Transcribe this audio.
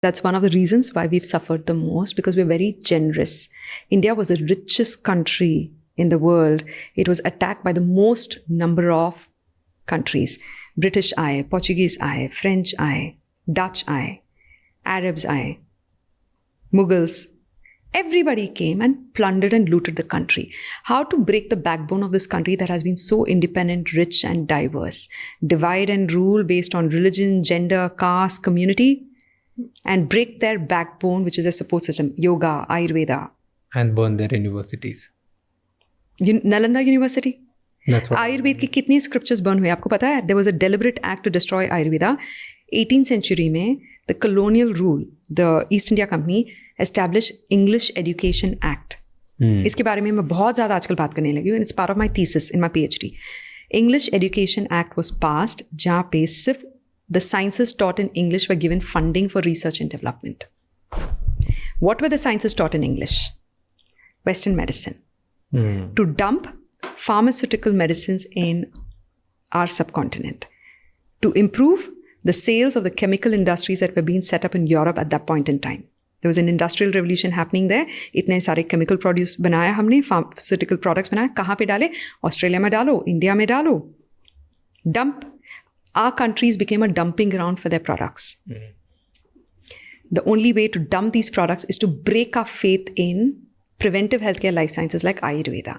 That's one of the reasons why we've suffered the most, because we're very generous. India was the richest country in the world. It was attacked by the most number of countries. British आए, Portuguese आए, French आए, Dutch आए, Arabs आए, Mughals. Everybody came and plundered and looted the country. How to break the backbone of this country that has been so independent, rich and diverse? Divide and rule based on religion, gender, caste, community, and break their backbone, which is a support system, yoga, Ayurveda. And burn their universities. Nalanda University? That's what Ayurveda की कितनी scriptures burn हुए आपको पता है? There was a deliberate act to destroy Ayurveda. 18th century में the colonial rule, the East India Company established English Education Act. इसके बारे में मैं बहुत ज़्यादा आजकल बात करने लगी हूँ. It's part of my thesis in my PhD. English Education Act was passed जहाँ पे सिर्फ the sciences taught in English were given funding for research and development. What were the sciences taught in English? Western medicine. To dump pharmaceutical medicines in our subcontinent. To improve the sales of the chemical industries that were being set up in Europe at that point in time. There was an industrial revolution happening there. इतने सारे chemical produce बनाया हमने, pharmaceutical products बनाया. कहाँ पे डाले? Australia में डालो, इंडिया में डालो. Dump. Our countries became a dumping ground for their products. The only way to dump these products is to break our faith in preventive healthcare life sciences like Ayurveda.